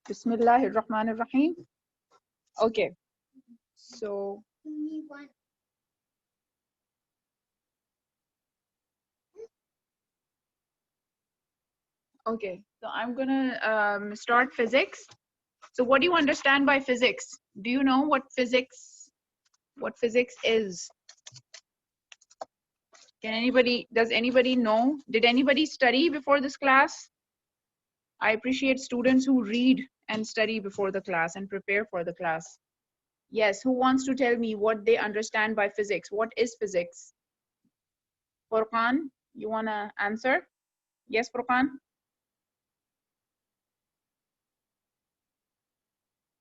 Bismillahir Rahmanir Rahim. Okay, so I'm gonna start physics. So what do you understand by physics? Do you know what physics is? Does anybody know? Did anybody study before this class? I appreciate students who read and study before the class and prepare for the class. Yes, who wants to tell me what they understand by physics? What is physics? Furqan, you wanna answer? Yes, Furqan?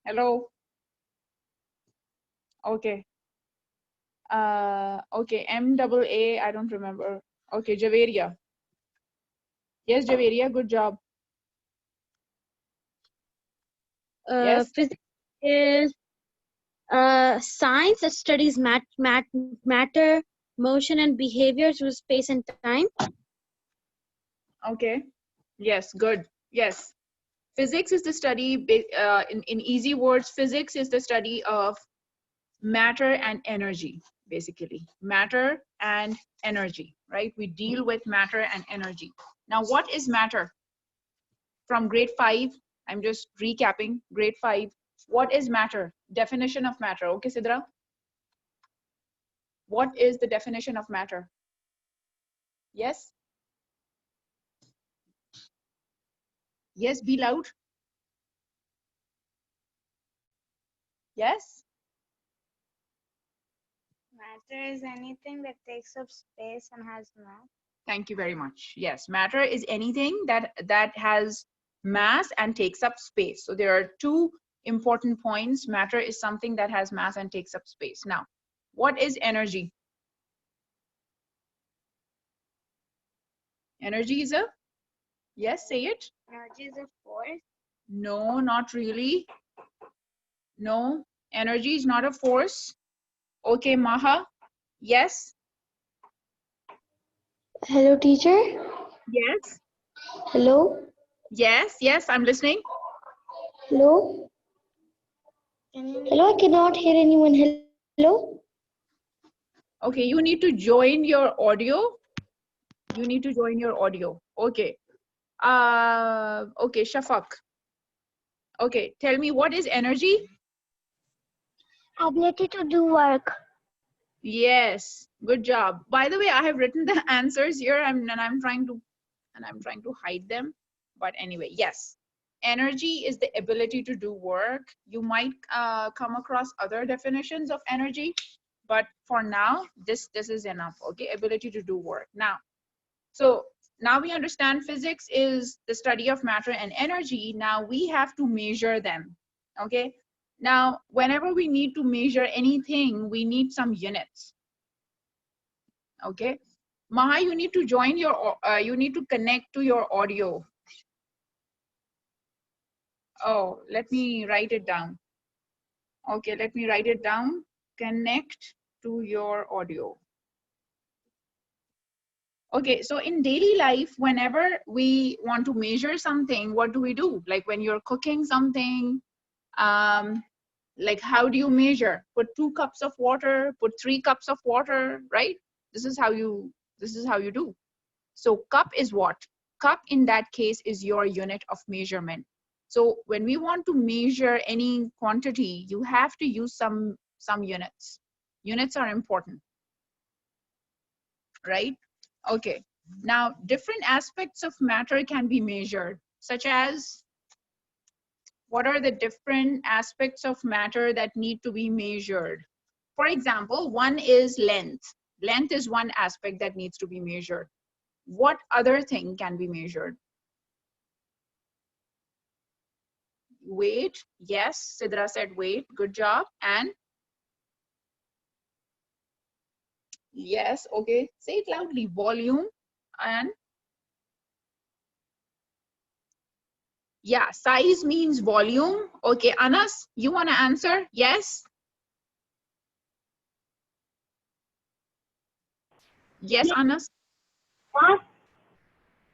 Hello? Okay. Okay, MAA, I don't remember. Okay, Javeria. Yes, Javeria, good job. Yes? Physics is science that studies matter, motion, and behavior through space and time. Okay. Yes, good. Yes. Physics is the study, in easy words, physics is the study of matter and energy, basically. Matter and energy, right? We deal with matter and energy. Now, what is matter? From grade 5, I'm just recapping, grade 5. What is matter? Definition of matter. Okay, Sidra? What is the definition of matter? Yes? Yes, be loud. Yes? Matter is anything that takes up space and has mass. Thank you very much. Yes, matter is anything that has mass and takes up space. So there are two important points. Matter is something that has mass and takes up space. Now, what is energy? Energy is a, yes, say it. Energy is a force. No, not really. No, energy is not a force. Okay, Maha, yes. Hello, teacher. Yes. Hello. Yes, yes, I'm listening. Hello. Can you Hello, I cannot hear anyone. Hello. Okay, you need to join your audio. You need to join your audio. Okay. Okay, Shafaq. Okay, tell me, what is energy? Ability to do work. Yes, good job. By the way, I have written the answers here, and I'm trying to hide them. But anyway, yes, energy is the ability to do work. You might come across other definitions of energy, but for now, this is enough. Okay, ability to do work. So now we understand physics is the study of matter and energy. Now we have to measure them. Okay. Now, whenever we need to measure anything, we need some units. Okay. Maha, you need to join your, you need to connect to your audio. Oh, let me write it down. Okay, let me write it down. Connect to your audio. Okay, so in daily life, whenever we want to measure something, what do? Like when you're cooking something, like how do you measure? Put 2 cups of water, put 3 cups of water, right? This is how you do. So cup is what? Cup in that case is your unit of measurement. So when we want to measure any quantity, you have to use some units. Units are important, right? Okay. Now, different aspects of matter can be measured, such as, what are the different aspects of matter that need to be measured? For example, one is length. Length is one aspect that needs to be measured. What other thing can be measured? Weight. Yes, Sidra said weight. Good job. And yes, okay. Say it loudly. Volume. And yeah, size means volume. Okay, Anas, you want to answer? Yes? Yes, Anas? Mass.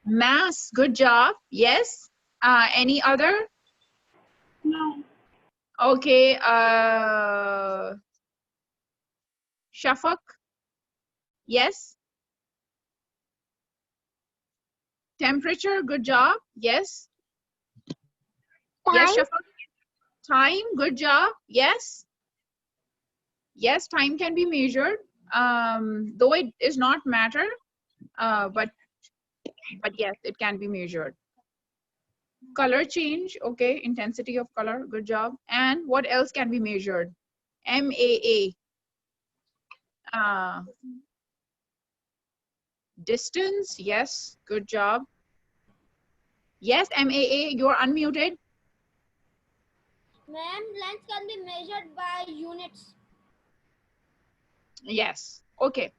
Mass. Good job. Yes. Any other? Okay, Shafak, yes. Temperature, good job, yes. Yes, Time. Shafak. Time, good job, yes. Yes, time can be measured, though it is not matter, but yes, it can be measured. Color change, okay, intensity of color, good job. And what else can be measured? MAA, uh, distance, yes, good job. Yes, MAA, you're unmuted. Ma'am, length can be measured by units. Yes, okay.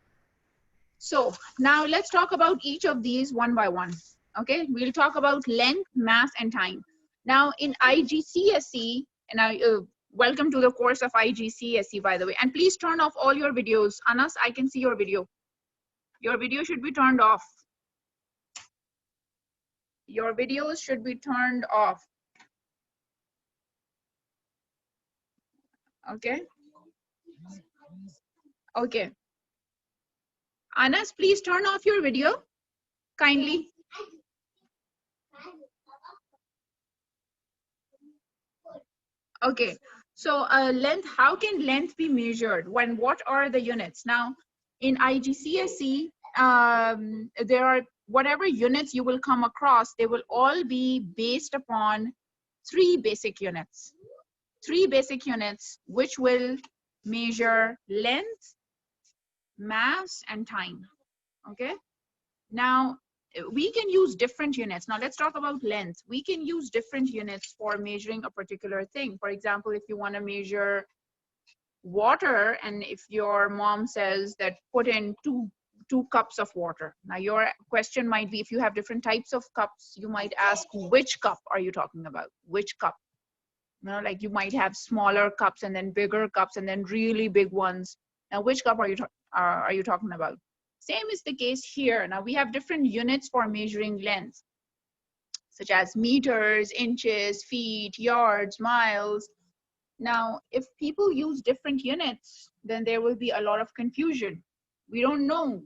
So now let's talk about each of these one by one. Okay, we'll talk about length, mass, and time. Now in IGCSE, and welcome to the course of IGCSE, by the way. And please turn off all your videos. Anas, I can see your video. Your video should be turned off. Your videos should be turned off. Okay. Okay. Anas, please turn off your video, kindly. Okay. So length, how can length be measured? When, what are the units? Now, in IGCSE, there are whatever units you will come across, they will all be based upon three basic units. Three basic units, which will measure length, mass, and time. Okay. Now, we can use different units. Now, let's talk about length. We can use different units for measuring a particular thing. For example, if you want to measure water, and if your mom says that put in two cups of water. Now, your question might be, if you have different types of cups, you might ask, which cup are you talking about? Which cup? You know, like you might have smaller cups and then bigger cups and then really big ones. Now, which cup are you talking about? Same is the case here. Now we have different units for measuring length, such as meters, inches, feet, yards, miles. Now, if people use different units, then there will be a lot of confusion. We don't know,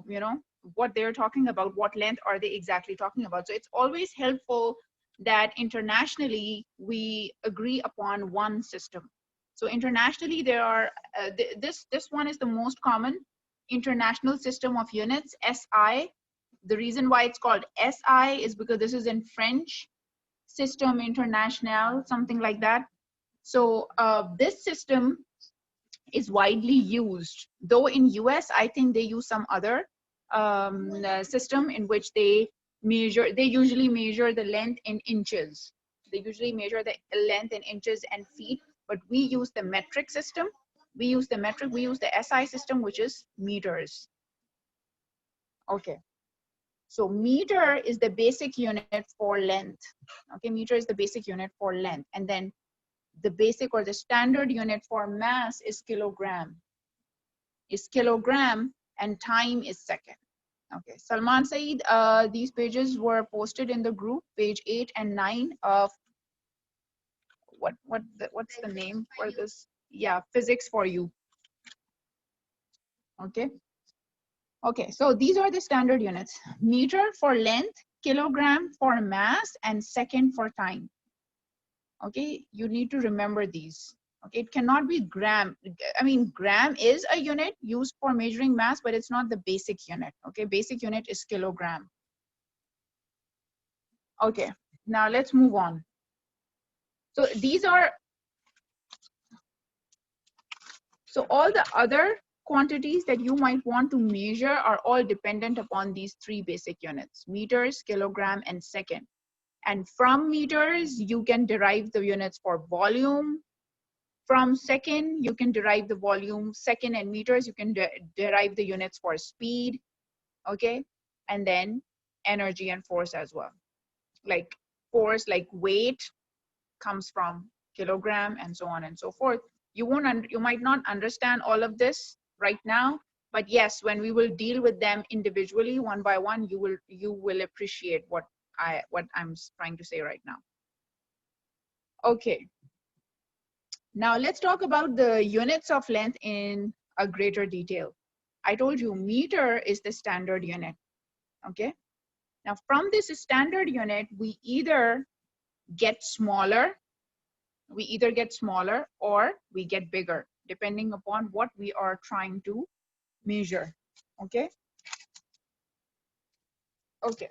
you know, what they're talking about, what length are they exactly talking about. So it's always helpful that internationally we agree upon one system. So internationally, there are this one is the most common international system of units, SI. The reason why it's called SI is because this is in French, System International, something like that. So this system is widely used, though in US, I think they use some other system in which they usually measure the length in inches. They usually measure the length in inches and feet, but we use the metric system. We use the SI system, which is meters. Okay. So meter is the basic unit for length. Okay, meter is the basic unit for length. And then the basic or the standard unit for mass is kilogram. And time is second. Okay, Salman Saeed, these pages were posted in the group, page 8 and 9 of what's the name for this? Yeah, physics for you. Okay. Okay, so these are the standard units. Meter for length, kilogram for mass, and second for time. Okay, you need to remember these. Okay, it cannot be gram. I mean, gram is a unit used for measuring mass, but it's not the basic unit. Okay, basic unit is kilogram. Okay, now let's move on. So these are, so all the other quantities that you might want to measure are all dependent upon these three basic units: meters, kilogram, and second. And from meters, you can derive the units for volume. From second, you can derive the volume. Second and meters, you can derive the units for speed, okay? And then energy and force as well. Like force, like weight, comes from kilogram, and so on and so forth. You might not understand all of this right now, but yes, when we will deal with them individually, one by one, you will appreciate what I'm trying to say right now. Okay. Now let's talk about the units of length in a greater detail. I told you meter is the standard unit, okay? Now from this standard unit, we either get smaller or we get bigger, depending upon what we are trying to measure, okay? Okay,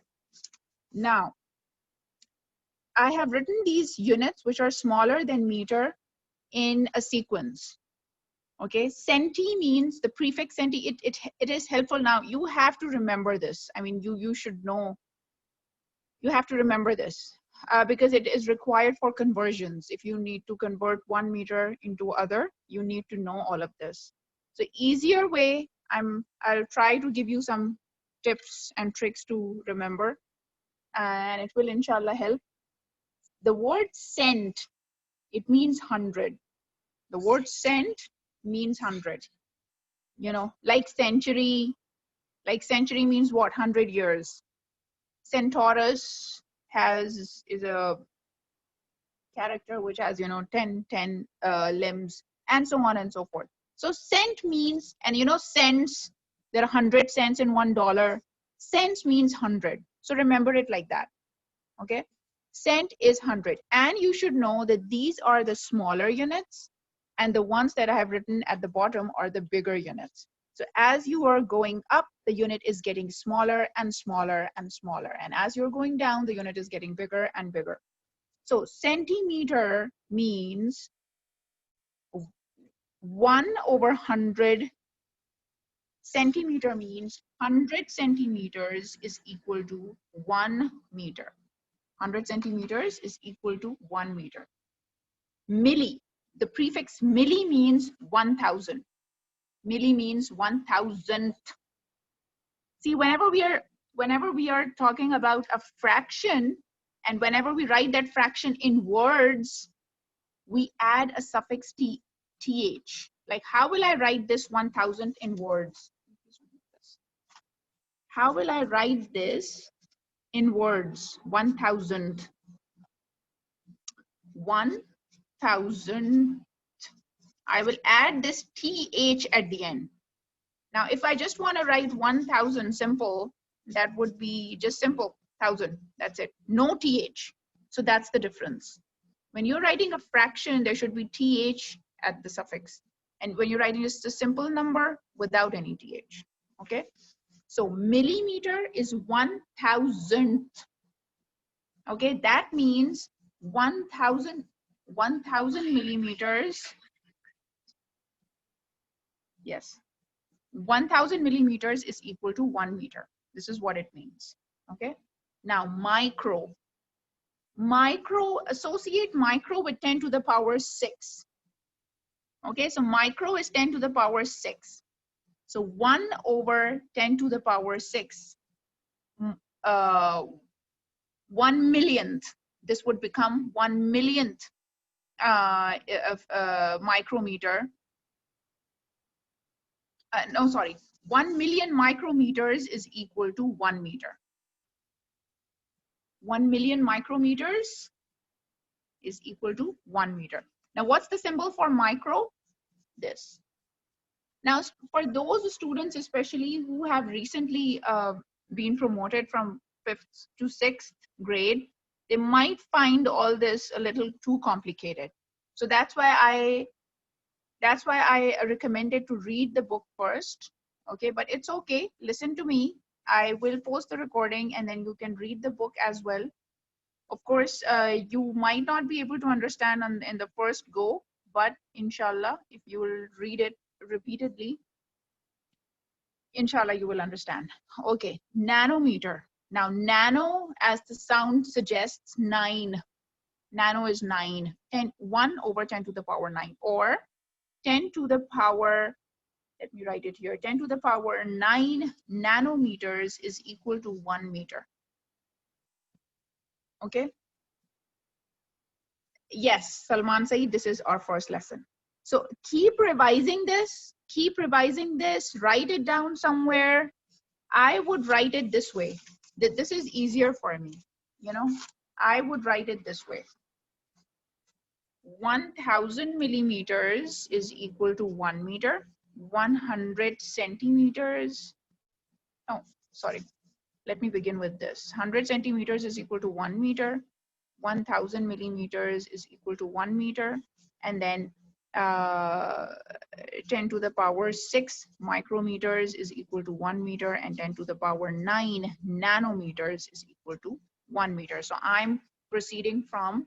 now I have written these units which are smaller than meter in a sequence. Okay, centi means the prefix centi. It is helpful. Now you have to remember this. I mean, you should know. You have to remember this because it is required for conversions. If you need to convert 1 meter into other, you need to know all of this. So easier way, I'll try to give you some tips and tricks to remember, and it will inshallah help. The word cent, it means 100. The word cent means 100. You know, like century means what? 100 years. Centaurus is a character which has, you know, 10 limbs, and so on and so forth. So cent means, and you know, cents, there are 100 cents in $1. Cents means 100. So remember it like that. Okay, cent is 100, and you should know that these are the smaller units, and the ones that I have written at the bottom are the bigger units. So as you are going up, the unit is getting smaller and smaller and smaller, and as you're going down, the unit is getting bigger and bigger. So centimeter means 1/100. Centimeter means 100 centimeters is equal to 1 meter. 100 centimeters is equal to 1 meter. Milli, the prefix milli means 1000. Milli means 1000th. See, whenever we are talking about a fraction, and whenever we write that fraction in words, we add a suffix th. Like, how will I write this 1000 in words? How will I write this in words? 1000. 1000. I will add this th at the end. Now, if I just want to write 1000 simple, that would be just simple 1000. That's it. No th. So that's the difference. When you're writing a fraction, there should be th at the suffix. And when you're writing just a simple number without any th. Okay. So millimeter is 1000th. Okay. That means 1000 millimeters. Yes. 1000 millimeters is equal to 1 meter. This is what it means. Okay. Now micro. Associate micro with 10 to the power 6. Okay, so micro is 10 to the power 6. So 1/10 to the power 6. 1 millionth. This would become 1 millionth of micrometer. No, sorry. 1 million micrometers is equal to 1 meter. 1 million micrometers is equal to 1 meter. Now, what's the symbol for micro? This. Now, for those students, especially who have recently been promoted from 5th to 6th grade, they might find all this a little too complicated. So that's why I recommended to read the book first. Okay, but it's okay. Listen to me. I will post the recording and then you can read the book as well. Of course, you might not be able to understand in the first go, but inshallah, if you will read it repeatedly, inshallah, you will understand. Okay, nanometer. Now, nano, as the sound suggests, 9. Nano is 9. 1/10 to the power 9, or 10 to the power, let me write it here, 10 to the power 9 nanometers is equal to 1 meter. Okay. Yes, Salman Saeed, this is our first lesson. So keep revising this, write it down somewhere. I would write it this way. This is easier for me, you know. I would write it this way. 1000 millimeters is equal to 1 meter. 100 centimeters. Oh, sorry. Let me begin with this. 100 centimeters is equal to 1 meter. 1000 millimeters is equal to 1 meter. And then 10 to the power 6 micrometers is equal to 1 meter, and 10 to the power 9 nanometers is equal to 1 meter. So I'm proceeding from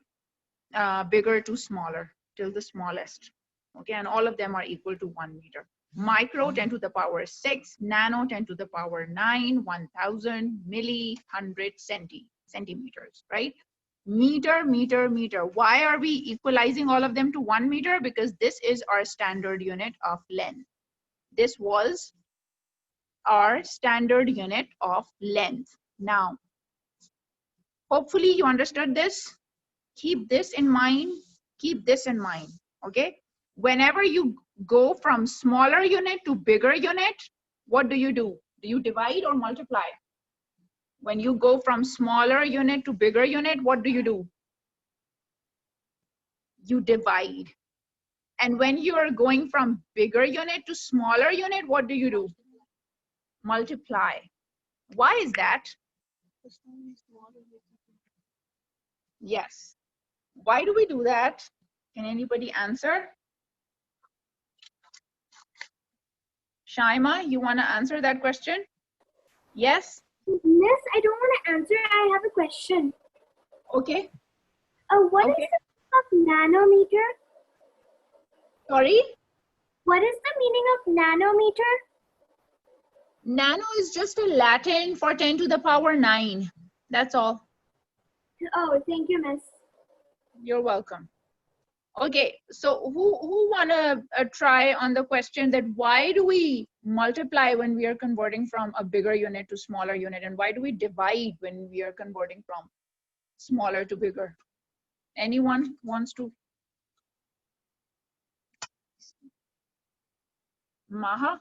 bigger to smaller till the smallest. Okay, and all of them are equal to 1 meter. Micro 10 to the power 6, nano 10 to the power 9, 1000, milli, 100, centimeters, right? Meter, meter, meter. Why are we equalizing all of them to 1 meter? Because this is our standard unit of length. This was our standard unit of length. Now, hopefully you understood this. Keep this in mind. Keep this in mind, okay? Whenever you go from smaller unit to bigger unit, what do? Do you divide or multiply? When you go from smaller unit to bigger unit, what do? You divide. And when you are going from bigger unit to smaller unit, what do? Multiply. Why is that? Yes. Why do we do that? Can anybody answer? Shaima, you want to answer that question? Yes? Miss, I don't want to answer. I have a question. Okay. What is Okay. the meaning of nanometer? Sorry? What is the meaning of nanometer? Nano is just a Latin for 10 to the power 9. That's all. Oh, thank you, Miss. You're welcome. Okay, so who wanna try on the question that why do we multiply when we are converting from a bigger unit to smaller unit, and why do we divide when we are converting from smaller to bigger? Anyone wants to? Maha?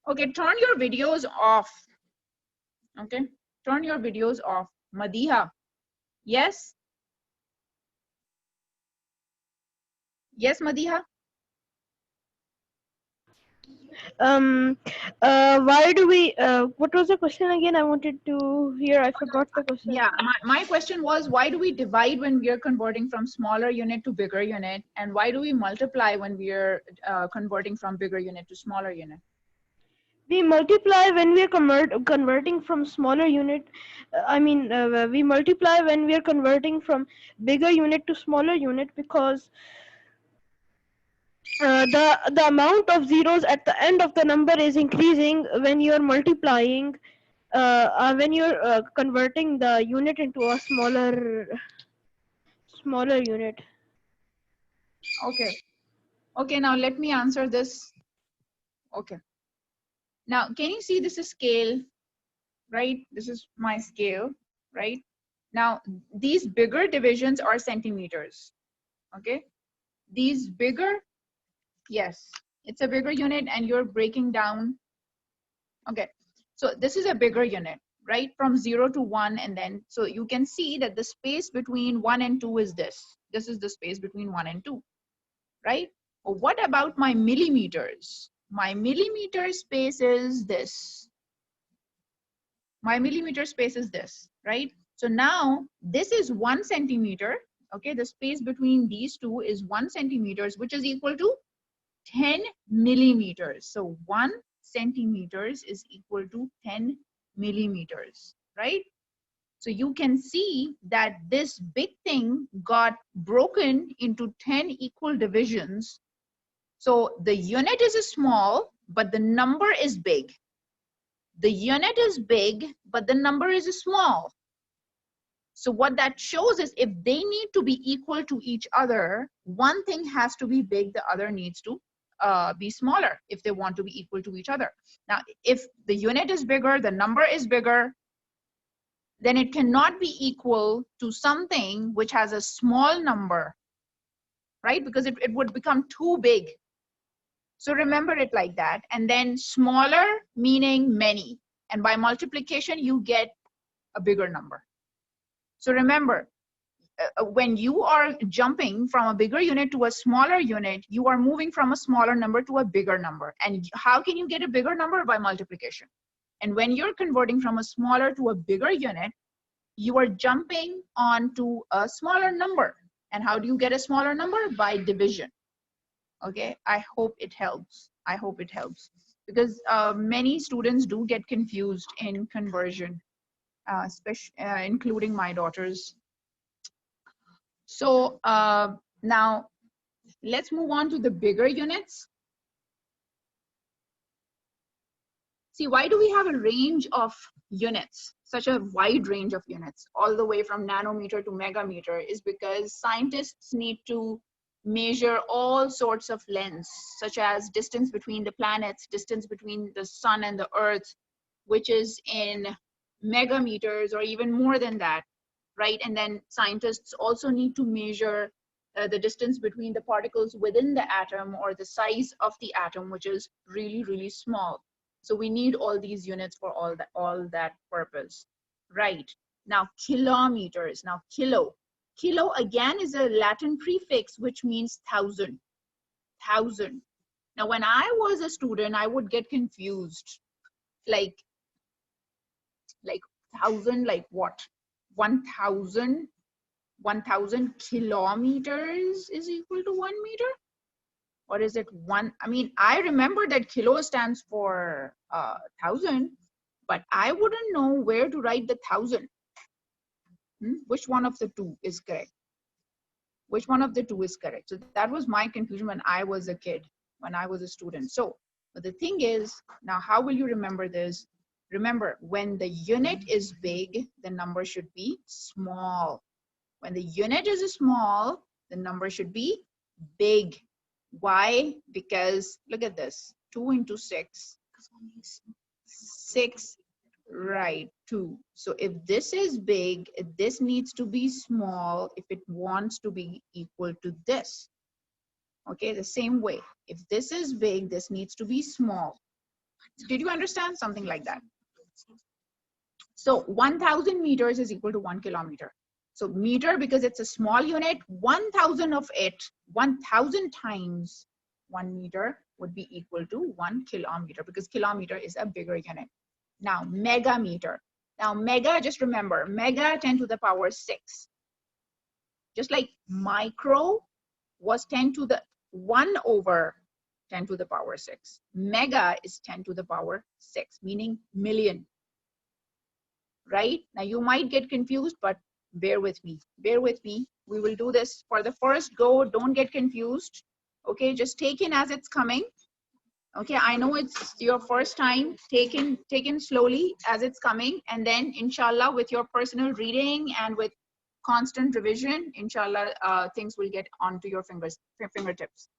Okay, turn your videos off. Okay, turn your videos off. Madiha? Yes? Yes, Madiha? Why do we what was the question again? I wanted to hear. I forgot the question. Yeah, my question was, why do we divide when we are converting from smaller unit to bigger unit, and why do we multiply when we are converting from bigger unit to smaller unit? We multiply when we are converting from smaller unit. We multiply when we are converting from bigger unit to smaller unit because the amount of zeros at the end of the number is increasing when you are multiplying. When you're converting the unit into a smaller unit. Okay. Okay, now let me answer this. Okay. Now, can you see this is scale, right? This is my scale, right? Now, these bigger divisions are centimeters, okay? These bigger, yes, it's a bigger unit and you're breaking down. Okay, so this is a bigger unit, right? From 0 to 1, and then, so you can see that the space between 1 and 2 is this. This is the space between 1 and 2, right? What about my millimeters? My millimeter space is this. My millimeter space is this, right? So now this is 1 centimeter. Okay, the space between these two is 1 centimeters, which is equal to 10 millimeters. So 1 centimeters is equal to 10 millimeters, right? So you can see that this big thing got broken into 10 equal divisions. So the unit is small, but the number is big. The unit is big, but the number is small. So what that shows is if they need to be equal to each other, one thing has to be big, the other needs to be smaller if they want to be equal to each other. Now, if the unit is bigger, the number is bigger, then it cannot be equal to something which has a small number, right? Because it would become too big. So remember it like that. And then smaller meaning many. And by multiplication, you get a bigger number. So remember, when you are jumping from a bigger unit to a smaller unit, you are moving from a smaller number to a bigger number. And how can you get a bigger number? By multiplication. And when you're converting from a smaller to a bigger unit, you are jumping onto a smaller number. And how do you get a smaller number? By division. Okay, I hope it helps. I hope it helps. Because many students do get confused in conversion, especially including my daughters. So now let's move on to the bigger units. See, why do we have a range of units, such a wide range of units, all the way from nanometer to megameter? Is because scientists need to measure all sorts of lengths, such as distance between the planets, distance between the sun and the earth, which is in megameters or even more than that, right? And then scientists also need to measure the distance between the particles within the atom, or the size of the atom, which is really, really small. So we need all these units for all that purpose, right? Now kilometers. Now kilo again is a Latin prefix which means thousand. Now when I was a student, I would get confused, like thousand, like what? 1,000 kilometers is equal to 1 meter? Or is it one? I mean, I remember that kilo stands for 1,000, but I wouldn't know where to write the 1,000. Which one of the two is correct? Which one of the two is correct? So that was my confusion when I was a kid, when I was a student. So but the thing is, now how will you remember this? Remember, when the unit is big, the number should be small. When the unit is small, the number should be big. Why? Because look at this, 2 into 6, 6, right, 2. So if this is big, this needs to be small if it wants to be equal to this. Okay, the same way, if this is big, this needs to be small. Did you understand? Something like that. So 1,000 meters is equal to 1 kilometer. So meter, because it's a small unit, 1,000 of it, 1,000 times 1 meter would be equal to 1 kilometer, because kilometer is a bigger unit. Now megameter. Now mega, just remember, mega 10 to the power 6. Just like micro was 10 to the 1 over 10 to the power 6. Mega is 10 to the power 6, meaning million. Right? Now you might get confused, but bear with me. Bear with me. We will do this for the first go. Don't get confused. Okay, just take in as it's coming. Okay, I know it's your first time. Take in slowly as it's coming, and then inshallah, with your personal reading and with constant revision, inshallah, things will get onto your fingertips.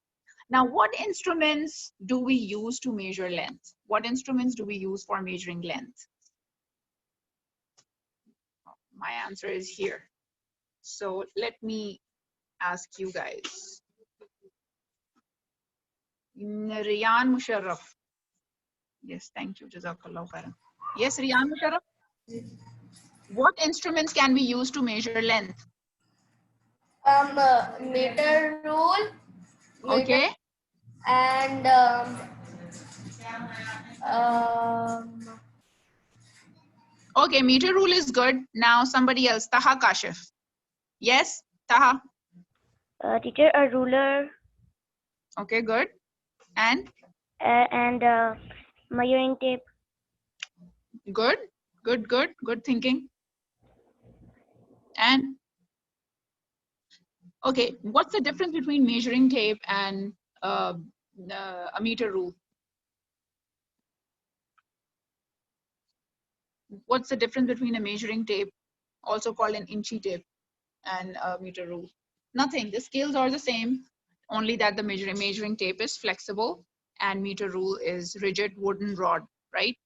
Now, what instruments do we use to measure length? What instruments do we use for measuring length? My answer is here. So let me ask you guys. Riyan Musharraf. Yes, thank you. Jazakallah khairan. Yes, Riyan Musharraf. What instruments can we use to measure length? Meter rule. Okay. And Okay, meter rule is good. Now somebody else, Taha Kashif. Yes, Taha. Teacher, a ruler. Okay, good. And Measuring tape. good, good thinking. And okay, what's the difference between measuring tape and a meter rule? What's the difference between a measuring tape, also called an inchy tape, and a meter rule? Nothing. The scales are the same, only that the measuring tape is flexible and meter rule is rigid wooden rod, right?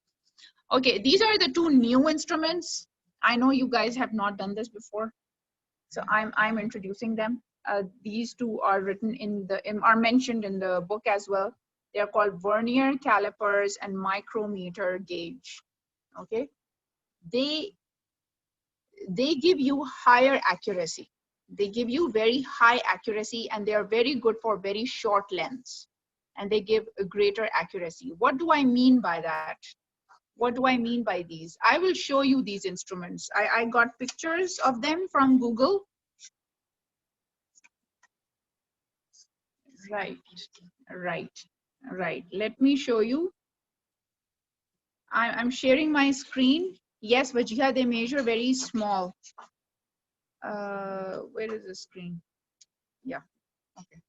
Okay, these are the two new instruments. I know you guys have not done this before, so I'm introducing them. These two are written are mentioned in the book as well. They are called vernier calipers and micrometer gauge. Okay, they give you higher accuracy. They give you very high accuracy, and they are very good for very short lengths, and they give a greater accuracy. What do I mean by that? What do I mean by these? I will show you these instruments. I got pictures of them from Google. Right, right. Let me show you. I'm sharing my screen. Yes, Vajiha, they measure very small. Where is the screen? Yeah, okay.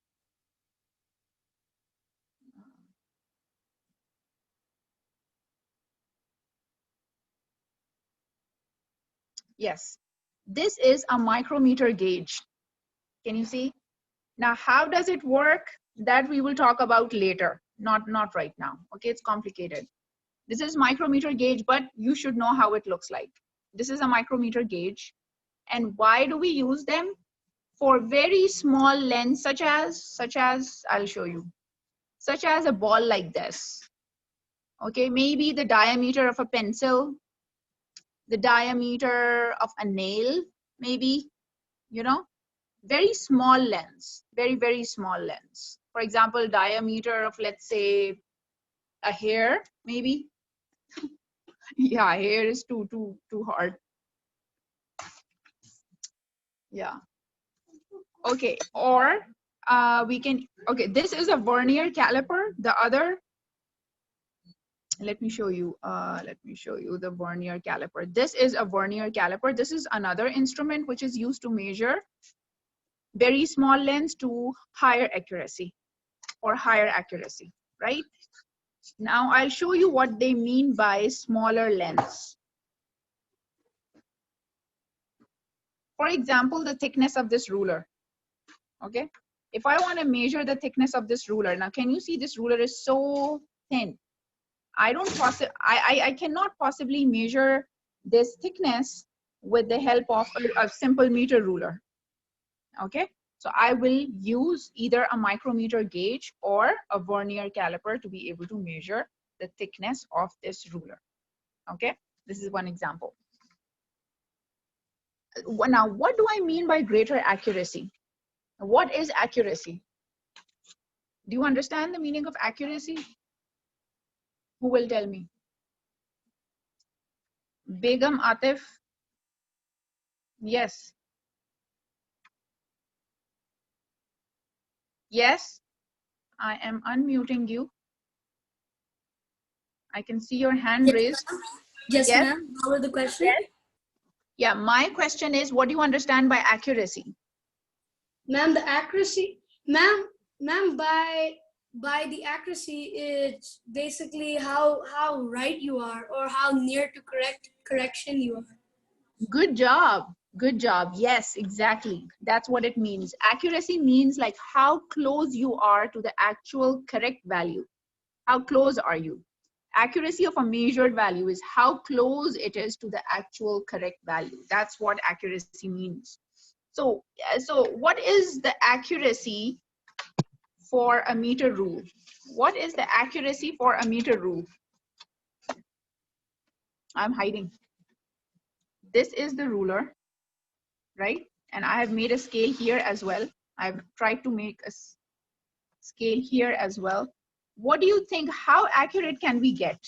Yes, this is a micrometer gauge. Can you see? Now, how does it work? That we will talk about later, not right now. Okay, it's complicated. This is micrometer gauge, but you should know how it looks like. This is a micrometer gauge. And why do we use them? For very small lengths, such as, I'll show you, such as a ball like this. Okay, maybe the diameter of a pencil, the diameter of a nail, maybe, you know, very small lens, very small lens. For example, diameter of, let's say, a hair, maybe. Yeah, hair is too hard. Yeah. Okay, or we can, okay, this is a vernier caliper. The other, let me show you the vernier caliper. This is a vernier caliper. This is another instrument which is used to measure very small lens to higher accuracy or higher accuracy, right? Now I'll show you what they mean by smaller lens. For example, the thickness of this ruler, okay? If I want to measure the thickness of this ruler, now can you see this ruler is so thin? I cannot possibly measure this thickness with the help of a simple meter ruler, okay? So I will use either a micrometer gauge or a vernier caliper to be able to measure the thickness of this ruler, okay? This is one example. Now, what do I mean by greater accuracy? What is accuracy? Do you understand the meaning of accuracy? Who will tell me? Begum, Atif? Yes. Yes, I am unmuting you. I can see your hand raised. Yes, Yes. ma'am. What was the question? Yes. Yeah, my question is, what do you understand by accuracy? Ma'am, the accuracy, ma'am, by the accuracy, it's basically how right you are or how near to correction you are. Good job. Good job. Yes, exactly. That's what it means. Accuracy means like how close you are to the actual correct value. How close are you? Accuracy of a measured value is how close it is to the actual correct value. That's what accuracy means. So what is the accuracy for a meter rule? What is the accuracy for a meter rule? I'm hiding. This is the ruler, right? And I have made a scale here as well. I've tried to make a scale here as well. What do you think? How accurate can we get?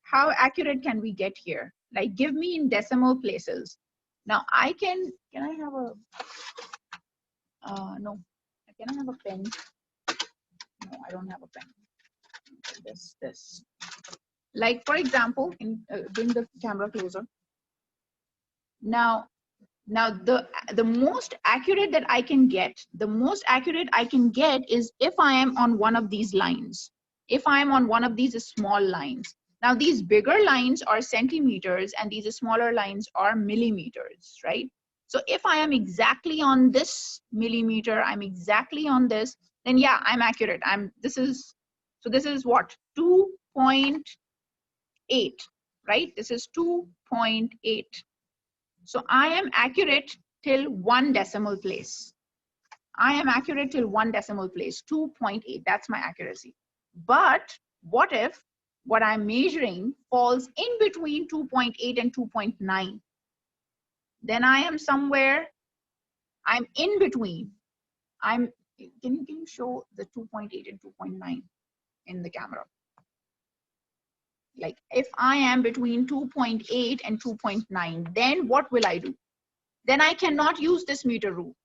How accurate can we get here? Like, give me in decimal places. Now I can I have a, no, can I have a pen? No, I don't have a pen. This. Like, for example, bring the camera closer. Now the most accurate that I can get, the most accurate I can get is if I am on one of these lines. If I am on one of these small lines. Now these bigger lines are centimeters and these smaller lines are millimeters, right? So if I am exactly on this millimeter, I'm exactly on this, then yeah, I'm accurate. This is what? 2.8, right? This is 2.8. So I am accurate till 1 decimal place. I am accurate till 1 decimal place, 2.8, that's my accuracy. But what if what I'm measuring falls in between 2.8 and 2.9? Then I am somewhere I'm in between. Can you show the 2.8 and 2.9 in the camera? Like if I am between 2.8 and 2.9, then what will I do? Then I cannot use this meter rule.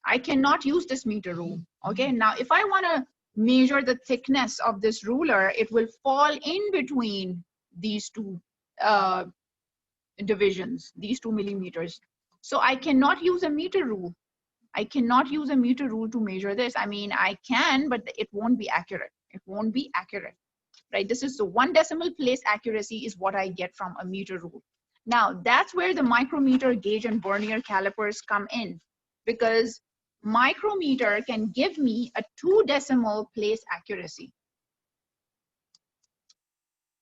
I cannot use this meter rule. Okay, now if I want to measure the thickness of this ruler, it will fall in between these two divisions, these 2 millimeters. So I cannot use a meter rule. I cannot use a meter rule to measure this. I mean, I can, but it won't be accurate. It won't be accurate, right? This is the 1 decimal place accuracy is what I get from a meter rule. Now, that's where the micrometer gauge and vernier calipers come in, because micrometer can give me a 2 decimal place accuracy.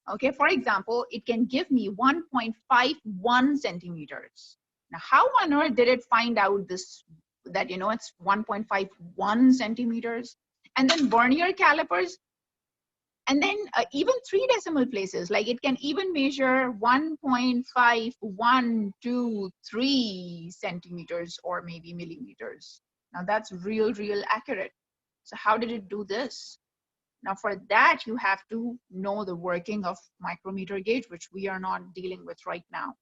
Okay, for example, it can give me 1.51 centimeters. Now, how on earth did it find out this, that, you know, it's 1.51 centimeters? And then vernier calipers, and then even 3 decimal places, like it can even measure 1.5123 centimeters or maybe millimeters. Now that's real accurate. So how did it do this? Now for that, you have to know the working of micrometer gauge, which we are not dealing with right now.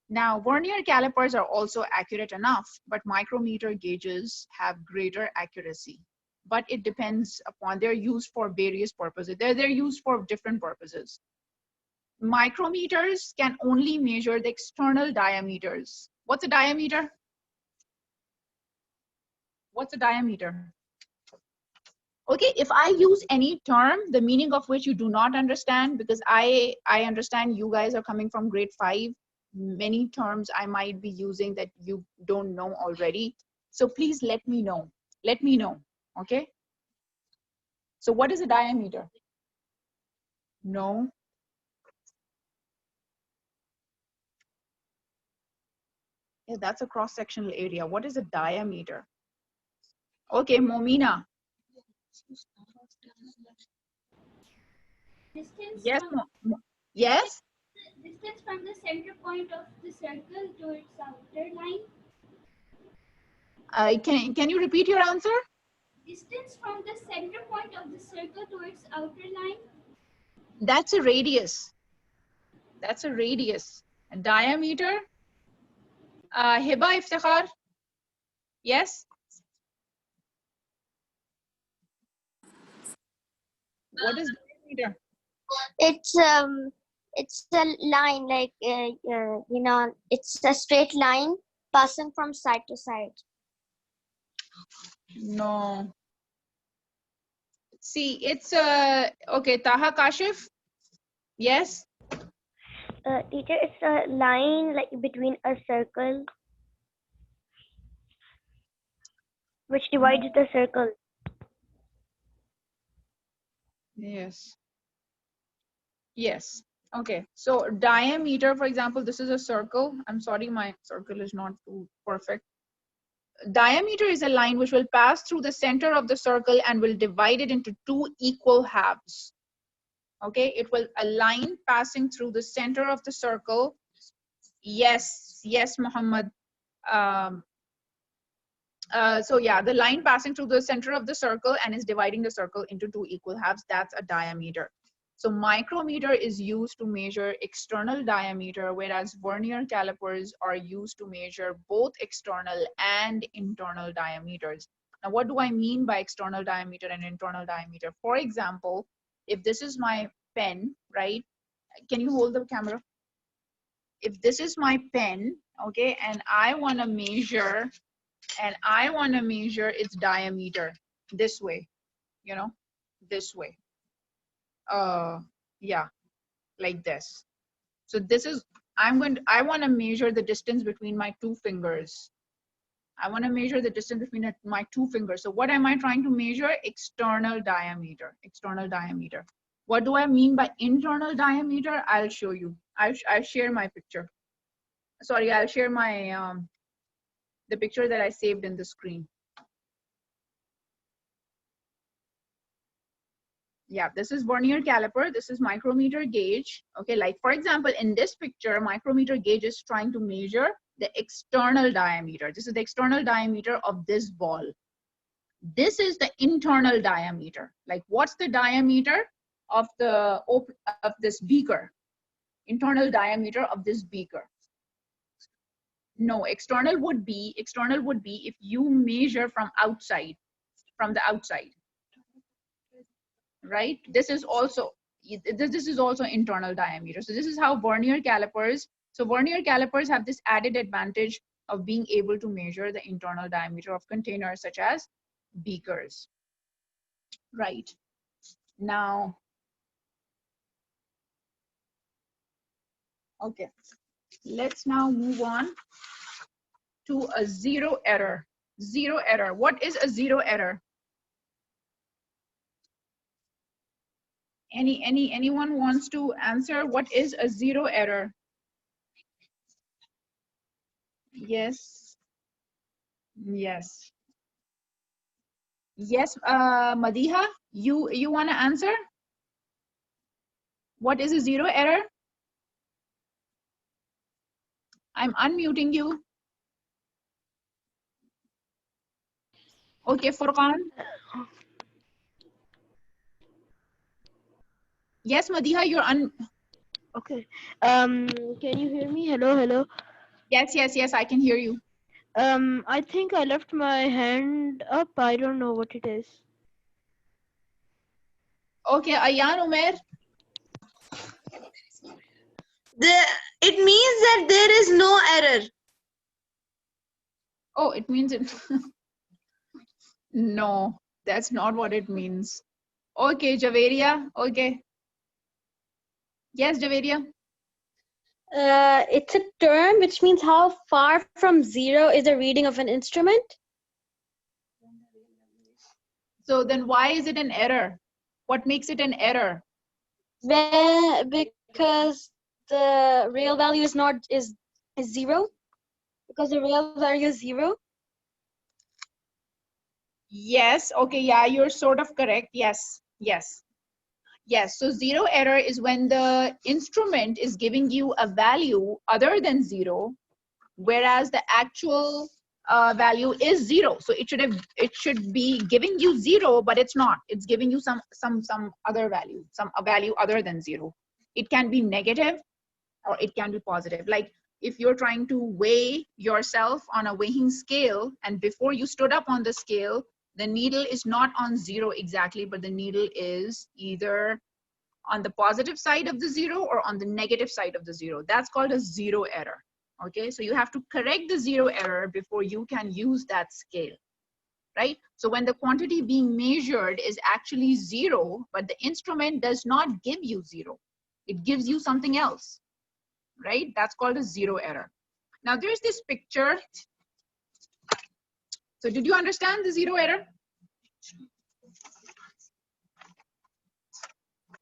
Now, vernier calipers are also accurate enough, but micrometer gauges have greater accuracy. But it depends upon, they're used for various purposes. They're used for different purposes. Micrometers can only measure the external diameters. What's a diameter? What's a diameter? Okay, if I use any term, the meaning of which you do not understand, because I understand you guys are coming from grade 5, many terms I might be using that you don't know already. So please let me know. Let me know, okay? So what is a diameter? No. Yeah, that's a cross-sectional area. What is a diameter? Okay, Momina. Distance Yes, from, yes? distance from the center point of the circle to its outer line. Can you repeat your answer? Distance from the center point of the circle to its outer line. That's a radius. That's a radius. A diameter. Hiba Iftikhar? Yes? What is diameter? It's a line like you know, it's a straight line passing from side to side. No. See, it's okay, Taha Kashif? Yes? Teacher, it's a line like between a circle which divides the circle. Yes. Yes. Okay. So diameter, for example, this is a circle. I'm sorry, my circle is not too perfect. Diameter is a line which will pass through the center of the circle and will divide it into 2 equal halves. Okay, it will, a line passing through the center of the circle. Yes, yes, Muhammad. So yeah, the line passing through the center of the circle and is dividing the circle into 2 equal halves, that's a diameter. So micrometer is used to measure external diameter, whereas vernier calipers are used to measure both external and internal diameters. Now, what do I mean by external diameter and internal diameter? For example, if this is my pen, right? Can you hold the camera? If this is my pen, okay, and I want to measure its diameter this way, you know, this way. Yeah, like this. So this is, I want to measure the distance between my 2 fingers. I want to measure the distance between my 2 fingers. So what am I trying to measure? External diameter, external diameter. What do I mean by internal diameter? I'll show you. I'll share my picture. Sorry, I'll share my, the picture that I saved in the screen. Yeah, this is vernier caliper, this is micrometer gauge. Okay, like for example, in this picture, micrometer gauge is trying to measure the external diameter. This is the external diameter of this ball. This is the internal diameter. Like, what's the diameter of this beaker? Internal diameter of this beaker. No, external would be if you measure from outside, from the outside, right? This is also internal diameter. So this is how vernier calipers. So vernier calipers have this added advantage of being able to measure the internal diameter of containers such as beakers. Right. Now, okay, let's now move on to a zero error. Zero error. What is a zero error? Anyone wants to answer? What is a zero error? Yes. Yes. Yes, Madiha, you want to answer? What is a zero error? I'm unmuting you. Okay, Furqan. Yes, Madiha, you're on. Okay. Can you hear me? Hello, hello. Yes, I can hear you. I think I left my hand up. I don't know what it is. Okay, Ayan Umer. It means that there is no error. Oh, it means it. No, that's not what it means. Okay, Javeria. Okay. Yes, Javeria. It's a term which means how far from zero is the reading of an instrument. So then why is it an error? What makes it an error? Because the real value is zero. Because the real value is zero. Yes, okay, yeah, you're sort of correct. Yes. So zero error is when the instrument is giving you a value other than zero, whereas the actual value is zero. So it should be giving you zero, but it's not. It's giving you some other value, a value other than zero. It can be negative or it can be positive. Like if you're trying to weigh yourself on a weighing scale, and before you stood up on the scale, the needle is not on zero exactly, but the needle is either on the positive side of the zero or on the negative side of the zero. That's called a zero error. Okay, so you have to correct the zero error before you can use that scale, right? So when the quantity being measured is actually zero, but the instrument does not give you zero, it gives you something else, right? That's called a zero error. Now there's this picture. So did you understand the zero error?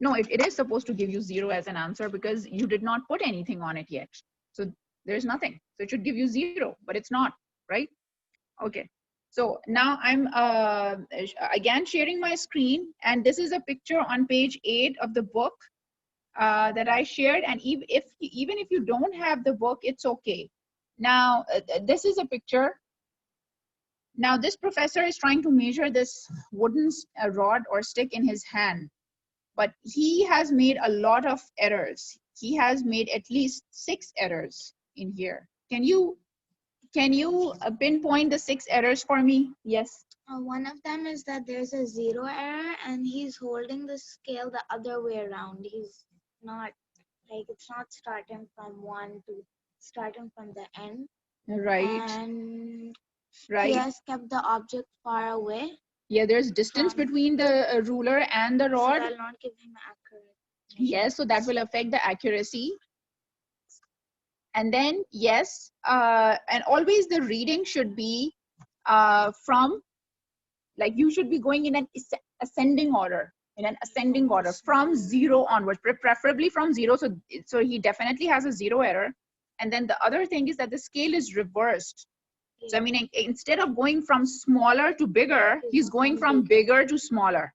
No, it is supposed to give you zero as an answer because you did not put anything on it yet. So there's nothing. So it should give you zero, but it's not, right? Okay. So now I'm again sharing my screen, and this is a picture on page 8 of the book that I shared. And even if you don't have the book, it's okay. Now this is a picture. Now this professor is trying to measure this wooden rod or stick in his hand, but he has made a lot of errors. He has made at least 6 errors in here. Can you pinpoint the 6 errors for me? Yes. One of them is that there's a zero error and he's holding the scale the other way around. He's not, like, it's not starting from 1 to starting from the end. Right. And right. he has kept the object far away. Yeah, there's distance between the ruler and the rod. So that'll not give him accurate. Yes, so that will affect the accuracy. And then, yes, and always the reading should be from, like you should be going in an ascending order, from 0 onwards, preferably from 0. So he definitely has a 0 error. And then the other thing is that the scale is reversed. So I mean, instead of going from smaller to bigger, he's going from bigger to smaller.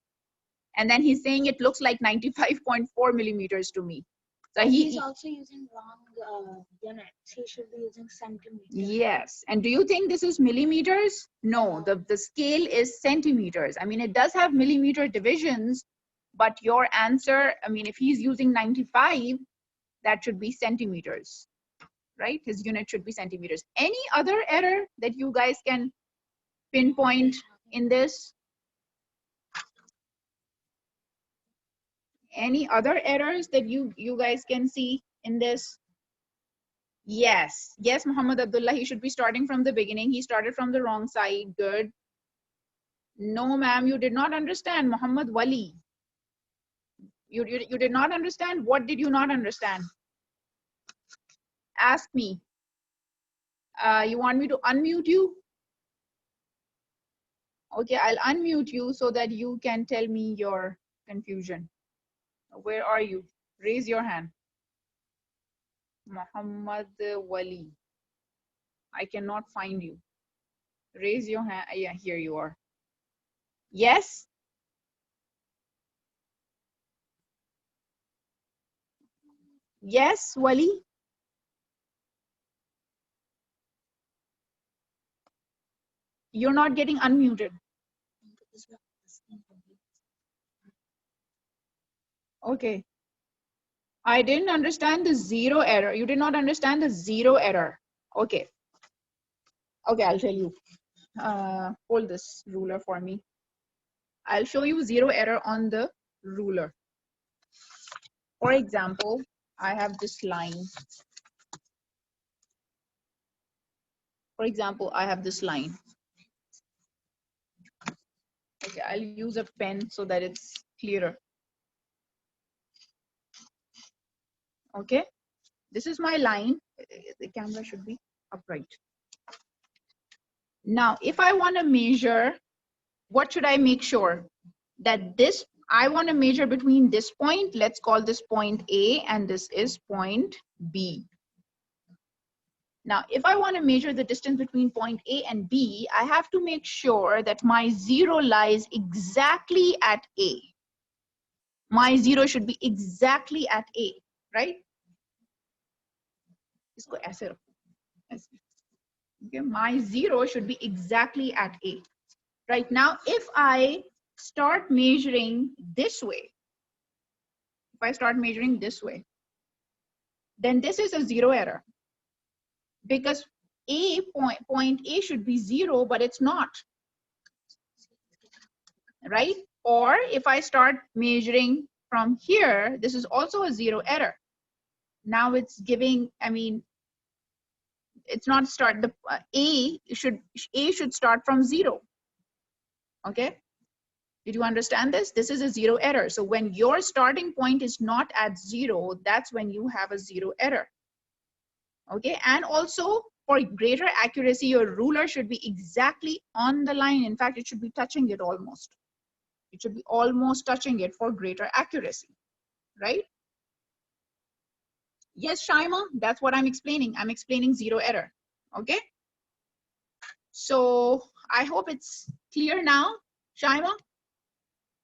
And then he's saying it looks like 95.4 millimeters to me. So He's also using wrong units. He should be using centimeters. yes. And do you think this is millimeters? No, the scale is centimeters. I mean, it does have millimeter divisions, but your answer, I mean, if he's using 95, that should be centimeters, right? His unit should be centimeters. Any other error that you guys can pinpoint in this? Any other errors that you guys can see in this? Yes, yes, Muhammad Abdullah, he should be starting from the beginning. He started from the wrong side. Good. No, ma'am, you did not understand. Muhammad Wali. You did not understand. What did you not understand? Ask me. You want me to unmute you? Okay, I'll unmute you so that you can tell me your confusion. Where are you? Raise your hand. Muhammad Wali. I cannot find you. Raise your hand. Yeah, here you are. Yes? Yes, Wali? You're not getting unmuted. Okay. I didn't understand the zero error. You did not understand the zero error. Okay. Okay, I'll tell you. Hold this ruler for me. I'll show you zero error on the ruler. For example, I have this line. For example, I have this line. Okay, I'll use a pen so that it's clearer. Okay, this is my line. The camera should be upright. Now, if I want to measure, what should I make sure? That this, I want to measure between this point, let's call this point A, and this is point B. Now, if I want to measure the distance between point A and B, I have to make sure that my zero lies exactly at A. My zero should be exactly at A, right? Okay, my zero should be exactly at A. Right now, if I start measuring this way, if I start measuring this way, then this is a zero error. Because point A should be 0, but it's not, right? Or if I start measuring from here, this is also a 0 error. Now it's giving, I mean, it's not start, the A should start from 0. Okay, did you understand this? This is a 0 error. So when your starting point is not at 0, that's when you have a 0 error. Okay, and also for greater accuracy, your ruler should be exactly on the line. In fact, it should be touching it almost. It should be almost touching it for greater accuracy, right? Yes, Shaima, that's what I'm explaining. I'm explaining 0 error, okay? So I hope it's clear now, Shaima.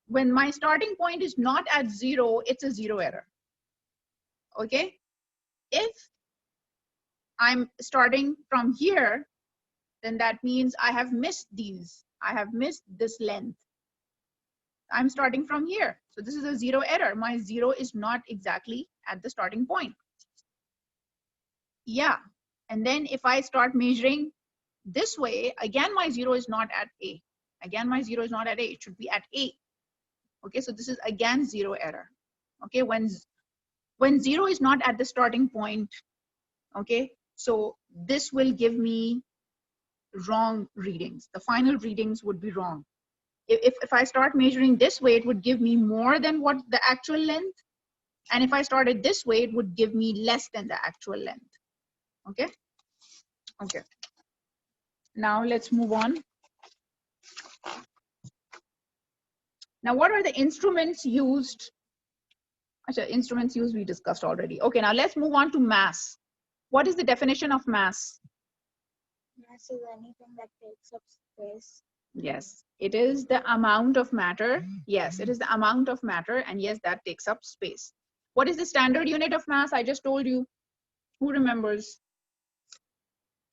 When my starting point is not at 0, it's a 0 error, okay? If I'm starting from here, then that means I have missed these. I have missed this length. I'm starting from here. So this is a 0 error. My 0 is not exactly at the starting point. Yeah. And then if I start measuring this way, again, my 0 is not at A. Again, my 0 is not at A. It should be at A. Okay, so this is again 0 error. Okay, when 0 is not at the starting point, okay, so this will give me wrong readings. The final readings would be wrong. If I start measuring this way, it would give me more than what the actual length. And if I started this way, it would give me less than the actual length. Okay? Okay. Now let's move on. Now, what are the instruments used? Actually, instruments used we discussed already. Okay, now let's move on to mass. What is the definition of mass? Mass is anything that takes up space. Yes, it is the amount of matter. Yes, it is the amount of matter, and yes, that takes up space. What is the standard unit of mass? I just told you. Who remembers?